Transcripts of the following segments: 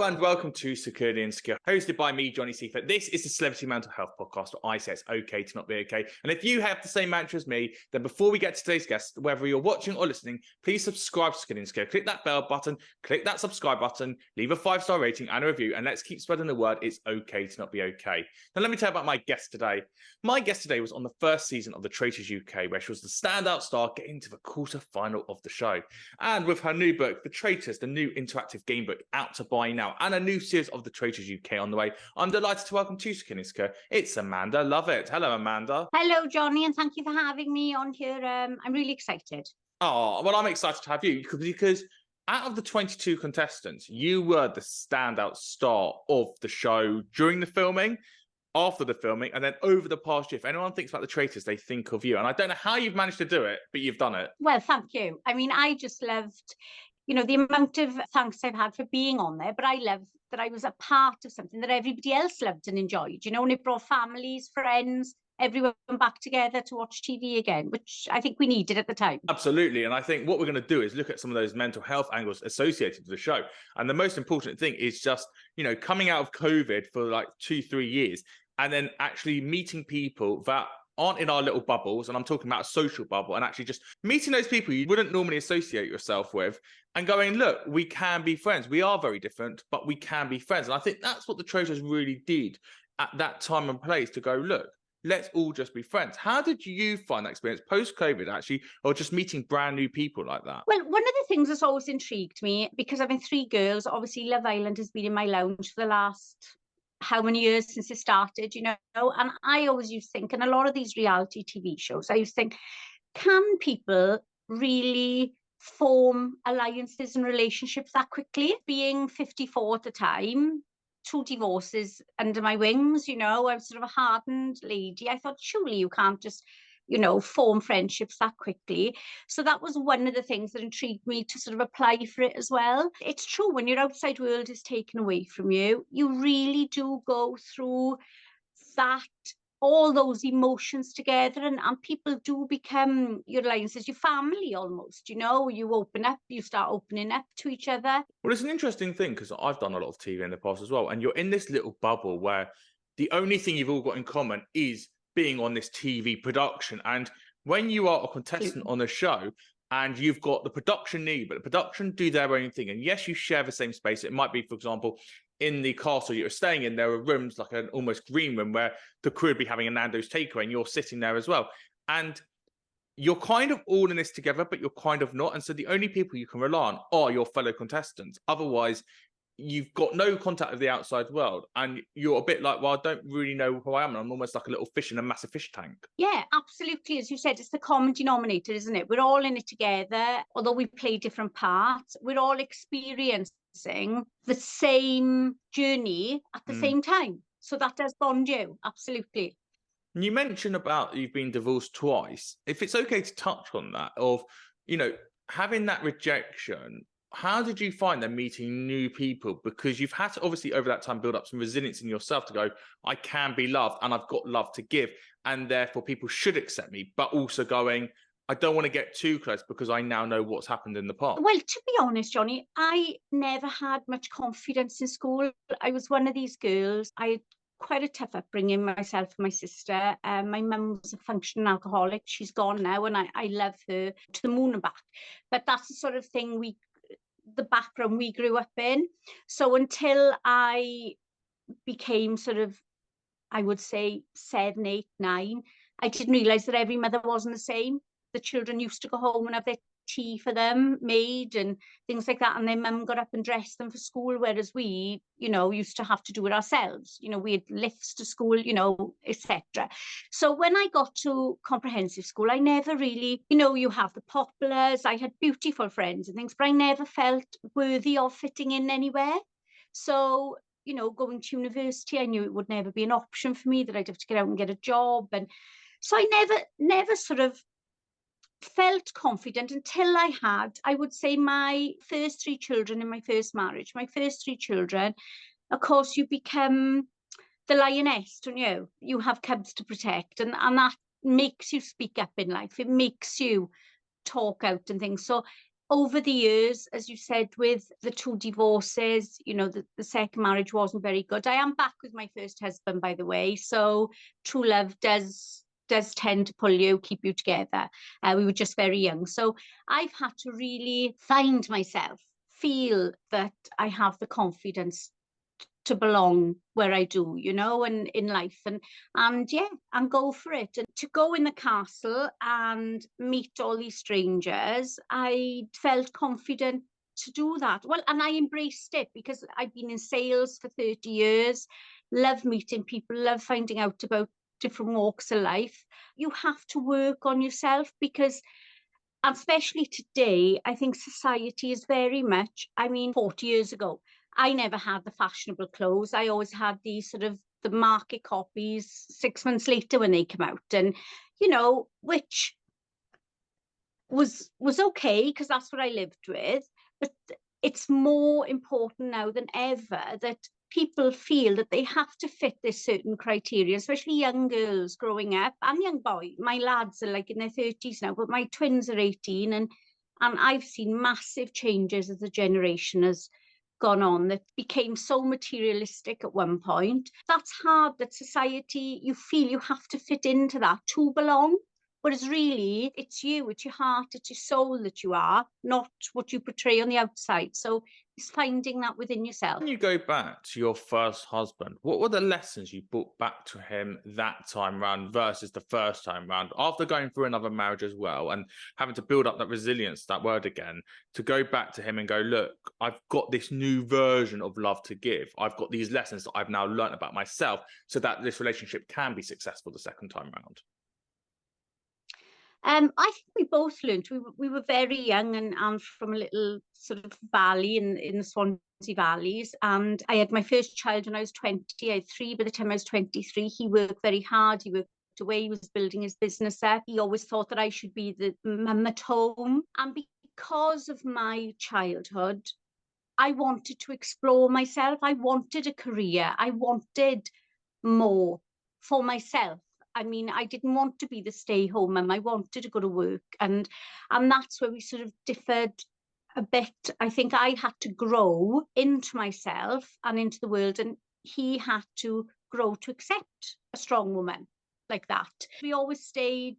and welcome to Security and Secure, hosted by me, Johnny Seifert. This is the Celebrity Mental Health Podcast where I say it's okay to not be okay. And if you have the same mantra as me, then before we get to today's guest, whether you're watching or listening, please subscribe to Security and Secure. Click that bell button, click that subscribe button, leave a 5-star rating and a review, and let's keep spreading the word it's okay to not be okay. Now, let me tell you about my guest today. My guest today was on the first season of the Traitors UK, where she was the standout star getting to the quarter-final of the show. And with her new book, The Traitors, the new interactive game book, out to buy now, and a new series of the Traitors UK on the way, I'm delighted to welcome to Security and Secure. It's Amanda Lovett. Hello, Amanda. Hello, Johnny, and thank you for having me on here. I'm really excited. Oh, well, I'm excited to have you because out of the 22 contestants, you were the standout star of the show during the filming, after the filming, and then over the past year. If anyone thinks about the Traitors, they think of you. And I don't know how you've managed to do it, but you've done it. Well, thank you. I mean, I just loved, the amount of thanks I've had for being on there, but I loved that I was a part of something that everybody else loved and enjoyed, and it brought families, friends, everyone back together to watch TV again, which I think we needed at the time. Absolutely. And I think what we're going to do is look at some of those mental health angles associated with the show. And the most important thing is just, coming out of COVID for like 2-3 years and then actually meeting people that aren't in our little bubbles, and I'm talking about a social bubble, and actually just meeting those people you wouldn't normally associate yourself with and going, look, we can be friends. We are very different, but we can be friends. And I think that's what the Traitors really did at that time and place, to go, look, let's all just be friends. How did you find that experience post-COVID, actually, or just meeting brand new people like that? Well, one of the things that's always intrigued me, because I've been 3 girls, obviously Love Island has been in my lounge for the last how many years since it started, and I always used to think, and a lot of these reality TV shows, I used to think, can people really form alliances and relationships that quickly? Being 54 at the time, 2 divorces under my wings, I was sort of a hardened lady. I thought, surely you can't just form friendships that quickly. So that was one of the things that intrigued me to sort of apply for it as well. It's true, when your outside world is taken away from you, you really do go through that, all those emotions together, and people do become your alliances, your family almost, you open up, you start opening up to each other. Well, it's an interesting thing, because I've done a lot of TV in the past as well, and you're in this little bubble where the only thing you've all got in common is being on this TV production. And when you are a contestant on a show and you've got the production need, but the production do their own thing, and yes, you share the same space. It might be, for example, in the castle you're staying in, there are rooms like an almost green room where the crew would be having a Nando's takeaway and you're sitting there as well. And you're kind of all in this together, but you're kind of not. And so the only people you can rely on are your fellow contestants. Otherwise, you've got no contact with the outside world, and you're a bit like, well, I don't really know who I am, and I'm almost like a little fish in a massive fish tank. Yeah, absolutely. As you said, it's the common denominator, isn't it? We're all in it together. Although we play different parts, we're all experiencing the same journey at the same time. So that does bond you, absolutely. You mentioned about you've been divorced twice. If it's okay to touch on that, of having that rejection, how did you find them meeting new people? Because you've had to obviously over that time build up some resilience in yourself to go, I can be loved and I've got love to give, and therefore people should accept me, but also going, I don't want to get too close because I now know what's happened in the past. Well, to be honest, Johnny, I never had much confidence in school. I was one of these girls. I had quite a tough upbringing, myself and my sister. My mum was a functioning alcoholic. She's gone now, and I love her to the moon and back. But that's the sort of thing the background we grew up in. So until I became sort of, I would say 7, 8, 9, I didn't realise that every mother wasn't the same. The children used to go home and have their tea for them made and things like that, and their mum got up and dressed them for school, whereas we used to have to do it ourselves. We had lifts to school, etc. So when I got to comprehensive school, I never really, you have the populars, I had beautiful friends and things, but I never felt worthy of fitting in anywhere. So going to university, I knew it would never be an option for me, that I'd have to get out and get a job. And so I never sort of felt confident until I had, I would say, my first 3 children in my first marriage. My first 3 children, of course, you become the lioness, don't you? You have cubs to protect, and that makes you speak up in life. It makes you talk out and things. So over the years, as you said, with the 2 divorces, you know, the second marriage wasn't very good. I am back with my first husband, by the way. So true love does tend to pull you, keep you together. We were just very young. So I've had to really find myself, feel that I have the confidence to belong where I do, you know, and in life, and yeah, and go for it. And to go in the castle and meet all these strangers, I felt confident to do that. Well, and I embraced it because I've been in sales for 30 years, love meeting people, love finding out about different walks of life. You have to work on yourself because, especially today, I think society is very much, I mean, 40 years ago, I never had the fashionable clothes. I always had these sort of the market copies 6 months later when they come out, and you know, which was okay because that's what I lived with. But it's more important now than ever that people feel that they have to fit this certain criteria, especially young girls growing up and young boys. My lads are like in their 30s now, but my twins are 18, and I've seen massive changes as the generation has gone on that became so materialistic at one point. That's hard, that society, you feel you have to fit into that to belong. Whereas really, it's you, it's your heart, it's your soul that you are, not what you portray on the outside. So it's finding that within yourself. When you go back to your first husband, what were the lessons you brought back to him that time round versus the first time round? After going through another marriage as well and having to build up that resilience, that word again, to go back to him and go, look, I've got this new version of love to give. I've got these lessons that I've now learned about myself so that this relationship can be successful the second time round. I think we both learned. We were very young and from a little sort of valley in the Swansea valleys. And I had my first child when I was 20. I had 3 by the time I was 23. He worked very hard. He worked away. He was building his business up. He always thought that I should be the mum at home. And because of my childhood, I wanted to explore myself. I wanted a career. I wanted more for myself. I mean, I didn't want to be the stay-home mum. I wanted to go to work, and that's where we sort of differed a bit. I think I had to grow into myself and into the world, and he had to grow to accept a strong woman like that. We always stayed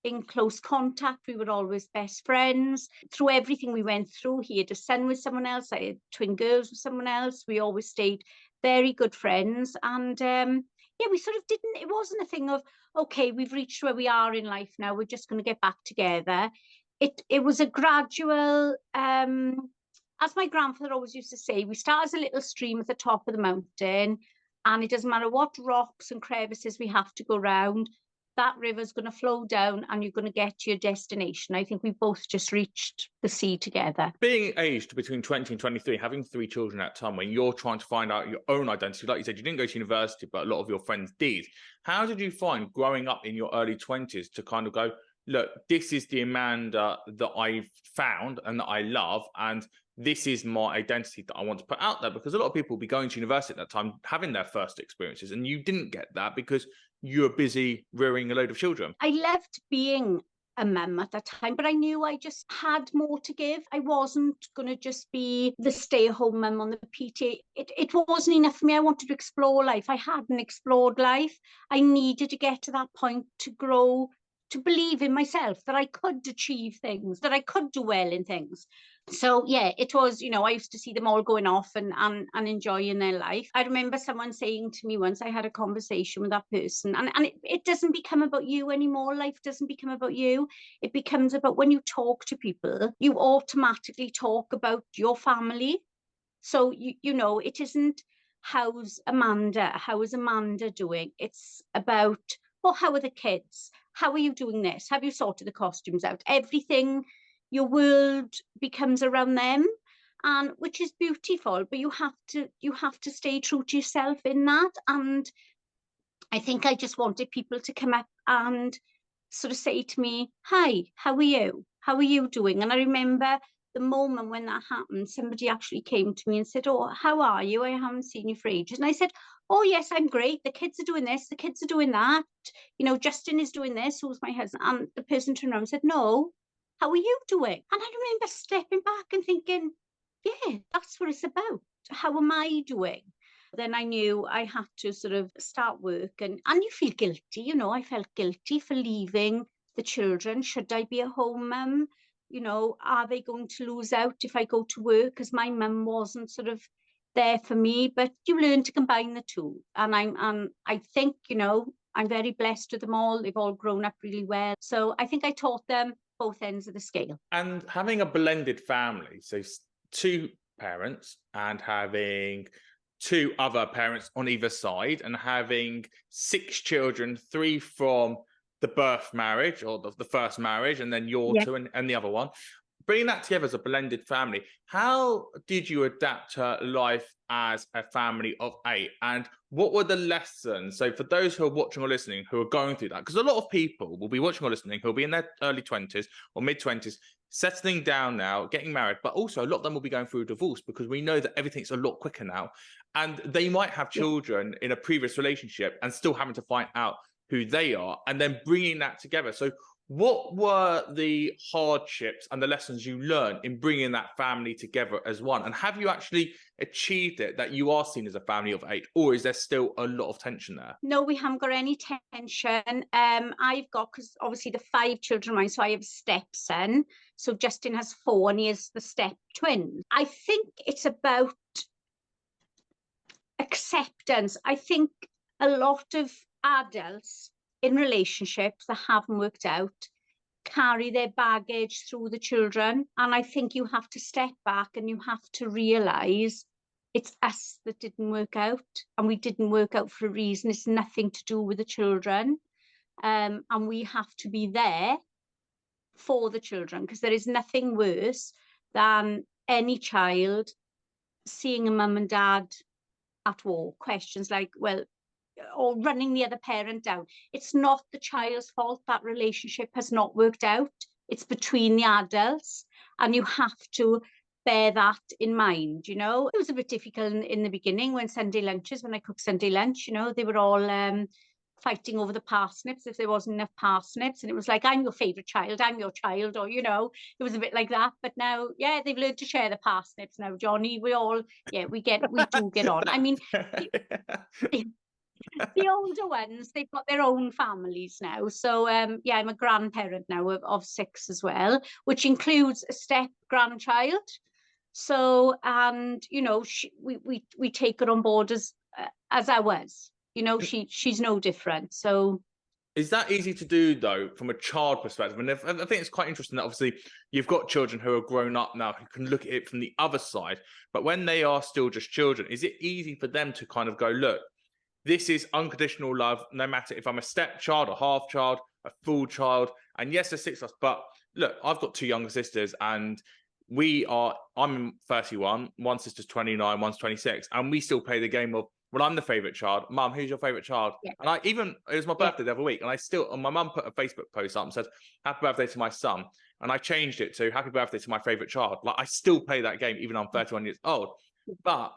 in close contact. We were always best friends. Through everything we went through, he had a son with someone else. I had twin girls with someone else. We always stayed very good friends, and yeah, we sort of didn't, it wasn't a thing of, okay, we've reached where we are in life now, we're just going to get back together. It was a gradual, as my grandfather always used to say, we start as a little stream at the top of the mountain, and it doesn't matter what rocks and crevices we have to go round, that river's going to flow down and you're going to get to your destination. I think we both just reached the sea together. Being aged between 20 and 23, having 3 children at that time when you're trying to find out your own identity, like you said, you didn't go to university, but a lot of your friends did. How did you find growing up in your early 20s to kind of go, look, this is the Amanda that I've found and that I love, and this is my identity that I want to put out there? Because a lot of people will be going to university at that time, having their first experiences, and you didn't get that because you were busy rearing a load of children. I loved being a mum at that time, but I knew I just had more to give. I wasn't going to just be the stay-at-home mum on the PT. It wasn't enough for me. I wanted to explore life. I hadn't explored life. I needed to get to that point to grow, to believe in myself, that I could achieve things, that I could do well in things. So yeah, it was, you know, I used to see them all going off and enjoying their life. I remember someone saying to me once, I had a conversation with that person, and it doesn't become about you anymore. Life doesn't become about you. It becomes about, when you talk to people, you automatically talk about your family. So you know, it isn't how is Amanda doing? It's about, well, how are the kids? How are you doing this? Have you sorted the costumes out? Everything, your world becomes around them, and which is beautiful, but you have to stay true to yourself in that. And I think I just wanted people to come up and sort of say to me, hi, how are you? How are you doing? And I remember the moment when that happened, somebody actually came to me and said, oh, how are you? I haven't seen you for ages. And I said, oh, yes, I'm great. The kids are doing this. The kids are doing that. You know, Justin is doing this. Who's my husband? And the person turned around and said, no, how are you doing? And I remember stepping back and thinking, yeah, that's what it's about. How am I doing? Then I knew I had to sort of start work, and you feel guilty, you know, I felt guilty for leaving the children. Should I be a home mum? You know, are they going to lose out if I go to work? Because my mum wasn't sort of there for me, but you learn to combine the two. And I think, you know, I'm very blessed with them all. They've all grown up really well. So I think I taught them both ends of the scale. And having a blended family, so two parents and having two other parents on either side, and having 6 children, 3 from the birth marriage or the first marriage, and then your two and the other one. Bringing that together as a blended family, how did you adapt to life as a family of 8? And what were the lessons? So for those who are watching or listening who are going through that, because a lot of people will be watching or listening who will be in their early 20s or mid 20s, settling down now, getting married, but also a lot of them will be going through a divorce, because we know that everything's a lot quicker now. And they might have children in a previous relationship and still having to find out who they are, and then bringing that together. So what were the hardships and the lessons you learned in bringing that family together as one? And have you actually achieved it, that you are seen as a family of 8, or is there still a lot of tension there? No, we haven't got any tension. I've got, because obviously the 5 children of mine, so I have a stepson. So Justin has 4 and he has the step twin. I think it's about acceptance. I think a lot of adults in relationships that haven't worked out carry their baggage through the children. And I think you have to step back and you have to realise it's us that didn't work out, and we didn't work out for a reason. It's nothing to do with the children. And we have to be there for the children, because there is nothing worse than any child seeing a mum and dad at war. Questions like, well, or running the other parent down. It's not the child's fault that relationship has not worked out. It's between the adults, and you have to bear that in mind. You know, it was a bit difficult in the beginning when Sunday lunches, when I cooked Sunday lunch, you know, they were all fighting over the parsnips if there wasn't enough parsnips, and it was like, I'm your favorite child, I'm your child, or, you know, it was a bit like that. But now, yeah, they've learned to share the parsnips now, Johnny. We all, yeah, we do get on. I mean, the older ones, they've got their own families now. So yeah, I'm a grandparent now of 6 as well, which includes a step grandchild. So, and you know, we take her on board as ours. You know, she's no different. So is that easy to do, though, from a child perspective? And I think it's quite interesting that obviously you've got children who are grown up now who can look at it from the other side. But when they are still just children, is it easy for them to kind of go, look, this is unconditional love, no matter if I'm a stepchild, a half child, a full child. And yes, there's 6 of us, but look, I've got 2 younger sisters, and I'm 31, one sister's 29, one's 26, and we still play the game of, well, I'm the favorite child. Mum, who's your favorite child? Yeah. And it was my birthday the other week, and my mum put a Facebook post up and said, happy birthday to my son. And I changed it to happy birthday to my favorite child. Like, I still play that game, even though I'm 31 years old. But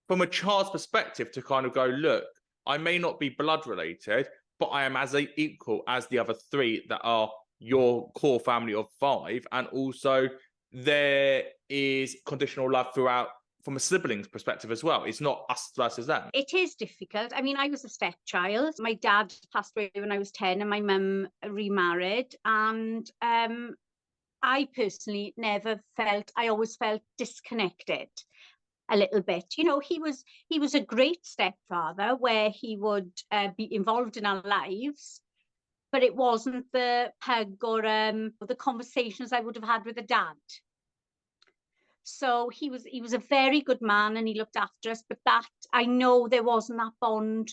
from a child's perspective, to kind of go, look, I may not be blood related, but I am as equal as the other 3 that are your core family of 5. And also there is conditional love throughout from a sibling's perspective as well. It's not us versus them. It is difficult. I mean, I was a stepchild. My dad passed away when I was 10 and my mum remarried. And I personally I always felt disconnected a little bit. You know, he was a great stepfather where he would be involved in our lives, but it wasn't the hug or the conversations I would have had with a dad. So he was a very good man and he looked after us, but that, I know there wasn't that bond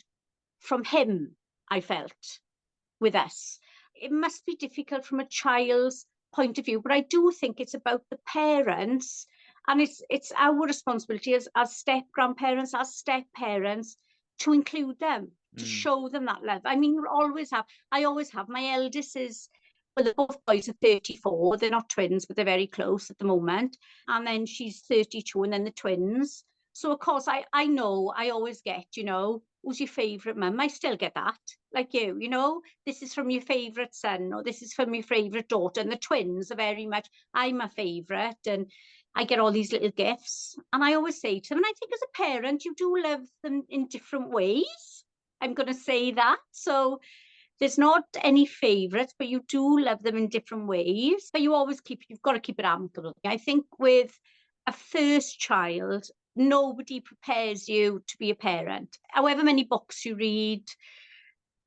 from him, I felt, with us. It must be difficult from a child's point of view, but I do think it's about the parents, and it's our responsibility as step grandparents, as step parents, to include them, to show them that love. I mean, I always have. My eldest is, well, they're both boys are 34. They're not twins, but they're very close at the moment. And then she's 32, and then the twins. So of course I know I always get, you know, who's your favourite mum? I still get that, like you know, this is from your favourite son, or this is from your favourite daughter. And the twins are very much, I'm a favourite, and I get all these little gifts. And I always say to them, and I think as a parent, you do love them in different ways. I'm going to say that. So there's not any favourites, but you do love them in different ways. But you've got to keep it amicable. I think with a first child, nobody prepares you to be a parent. However many books you read,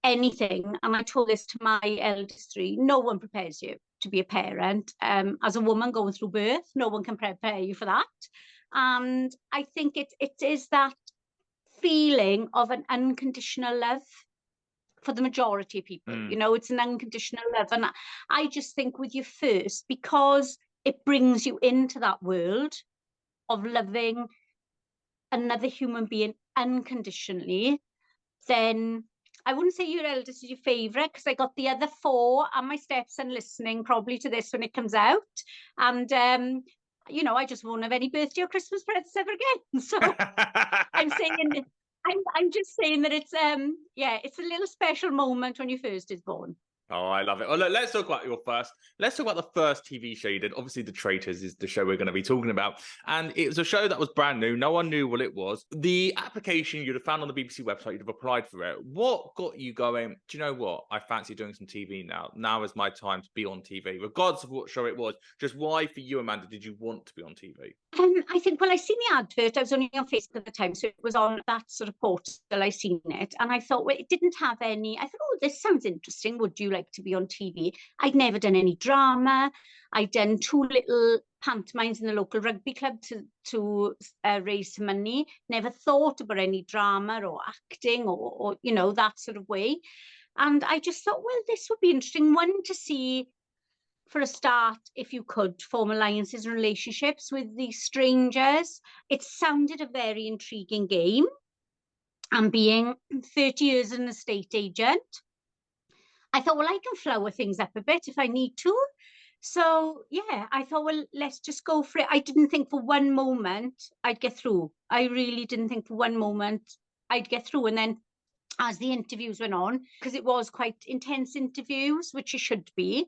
anything, and I told this to my eldest three, no one prepares you to be a parent. As a woman going through birth, no one can prepare you for that. And I think it is that feeling of an unconditional love for the majority of people. You know, it's an unconditional love. And I just think with your first, because it brings you into that world of loving another human being unconditionally, then I wouldn't say your eldest is your favourite, because I got the other four and my stepson listening probably to this when it comes out. And you know, I just won't have any birthday or Christmas presents ever again. So I'm saying, I'm just saying that it's yeah, it's a little special moment when your first is born. Oh, I love it. Oh, look, let's talk about your first. Let's talk about the first TV show you did. Obviously, The Traitors is the show we're going to be talking about. And it was a show that was brand new. No one knew what it was. The application you'd have found on the BBC website, you'd have applied for it. What got you going, do you know what? I fancy doing some TV now. Now is my time to be on TV, regardless of what show it was. Just why, for you, Amanda, did you want to be on TV? I think, well, I seen the advert. I was only on Facebook at the time, so it was on that sort of portal. I seen it, and I thought, well, it didn't have any. I thought, oh, this sounds interesting. Would you like to be on TV? I'd never done any drama. I'd done 2 little pantomimes in the local rugby club to raise some money. Never thought about any drama or acting or you know, that sort of way. And I just thought, well, this would be interesting. One, to see, for a start, if you could form alliances and relationships with these strangers. It sounded a very intriguing game. And being 30 years an estate agent, I thought, well, I can flower things up a bit if I need to. So yeah, I thought, well, let's just go for it. I didn't think for one moment I'd get through. I really didn't think for one moment I'd get through. And then as the interviews went on, because it was quite intense interviews, which it should be,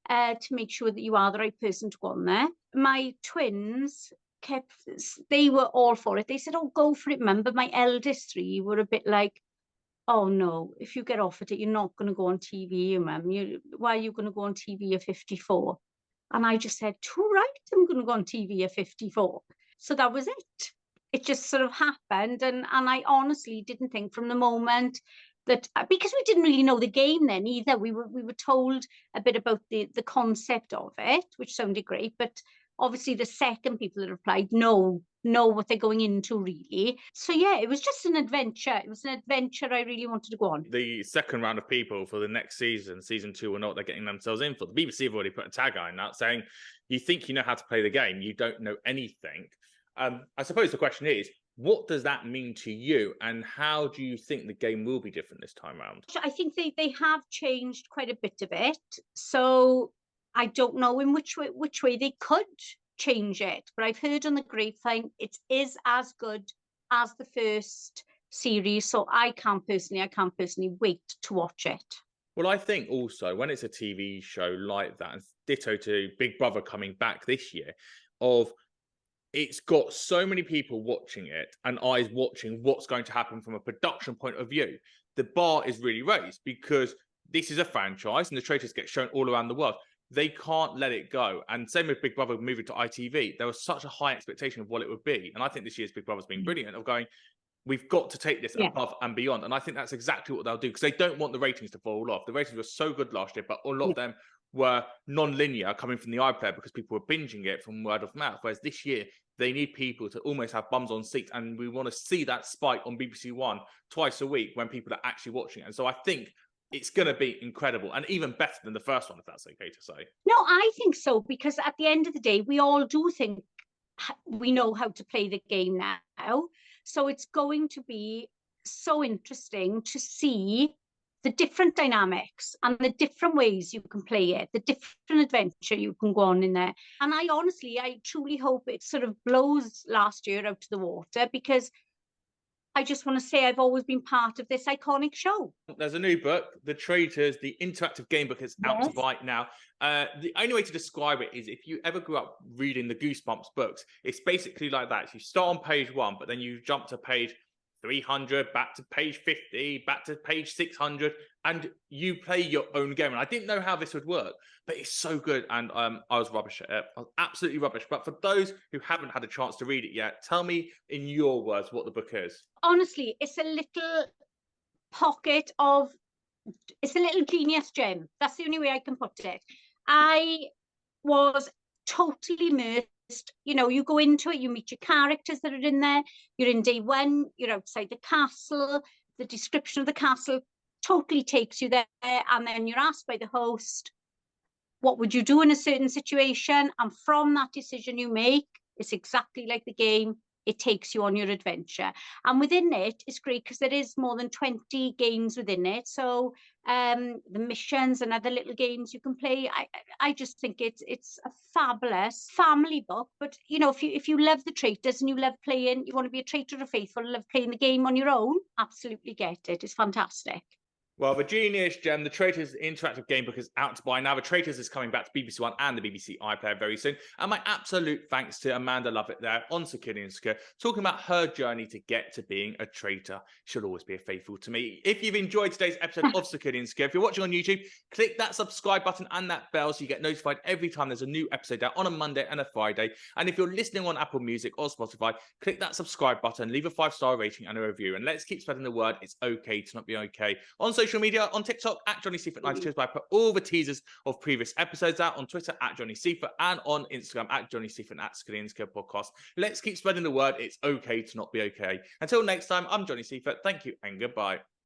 to make sure that you are the right person to go on there. My twins they were all for it. They said, oh, go for it, mum. But my eldest 3 were a bit like, oh no, if you get offered it, you're not going to go on TV, mum. Why are you going to go on TV at 54? And I just said, too right, I'm going to go on TV at 54. So that was it. It just sort of happened. And I honestly didn't think from the moment that, because we didn't really know the game then either. We were told a bit about the concept of it, which sounded great. But obviously the second people that replied know what they're going into, really. So yeah, it was just an adventure. It was an adventure I really wanted to go on. The second round of people for the next season 2, or not, they're getting themselves in for. The BBC have already put a tagline out saying, you think you know how to play the game, you don't know anything. I suppose the question is, what does that mean to you, and how do you think the game will be different this time around? I think they have changed quite a bit of it. So I don't know in which way they could change it, but I've heard on the grapevine it is as good as the first series. So I can't personally wait to watch it. Well, I think also when it's a TV show like that, and ditto to Big Brother coming back this year, it's got so many people watching it and eyes watching what's going to happen from a production point of view. The bar is really raised because this is a franchise and the Traitors get shown all around the world. They can't let it go. And same with Big Brother moving to ITV. There was such a high expectation of what it would be. And I think this year's Big Brother's been brilliant of going, we've got to take this above and beyond. And I think that's exactly what they'll do, because they don't want the ratings to fall off. The ratings were so good last year, but a lot of them were non-linear, coming from the iPlayer because people were binging it from word of mouth. Whereas this year, they need people to almost have bums on seats. And we want to see that spike on BBC One twice a week when people are actually watching it. And so I think it's going to be incredible, and even better than the first one, if that's okay to say. No, I think so, because at the end of the day, we all do think we know how to play the game now. So it's going to be so interesting to see the different dynamics and the different ways you can play it, the different adventure you can go on in there. And I truly hope it sort of blows last year out of the water, because I just want to say I've always been part of this iconic show. There's a new book, The Traitors, the interactive game book, is out to Yes. buy now. The only way to describe it is, if you ever grew up reading the Goosebumps books, it's basically like that. You start on page 1, but then you jump to page 300, back to page 50, back to page 600, and you play your own game. And I didn't know how this would work, but it's so good. And I was rubbish at it. I was absolutely rubbish. But for those who haven't had a chance to read it yet, tell me in your words what the book is. Honestly, it's a little pocket of, it's a little genius gem. That's the only way I can put it. I was totally immersed. You know, you go into it, you meet your characters that are in there. You're in day 1, you're outside the castle. The description of the castle totally takes you there. And then you're asked by the host, what would you do in a certain situation? And from that decision you make, it's exactly like the game. It takes you on your adventure. And within it, it's great because there is more than 20 games within it. So the missions and other little games you can play. I just think it's a fabulous family book. But, you know, if you love the Traitors and you love playing, you want to be a Traitor or Faithful, love playing the game on your own, absolutely get it. It's fantastic. Well, the genius gem, The Traitors interactive game book, is out to buy now. The Traitors is coming back to BBC One and the BBC iPlayer very soon. And my absolute thanks to Amanda Lovett there on Security and Secure, talking about her journey to get to being a traitor. She'll always be a faithful to me. If you've enjoyed today's episode of Security and Secure, if you're watching on YouTube, click that subscribe button and that bell so you get notified every time there's a new episode out on a Monday and a Friday. And if you're listening on Apple Music or Spotify, click that subscribe button, leave a 5-star rating and a review. And let's keep spreading the word. It's okay to not be okay. On social media, on TikTok at Johnny Seifert 92, where I put all the teasers of previous episodes out, on Twitter at Johnny Seifert, and on Instagram at Johnny Seifert at Security and Secure Podcast. Let's keep spreading the word. It's okay to not be okay. Until next time, I'm Johnny Seifert. Thank you and goodbye.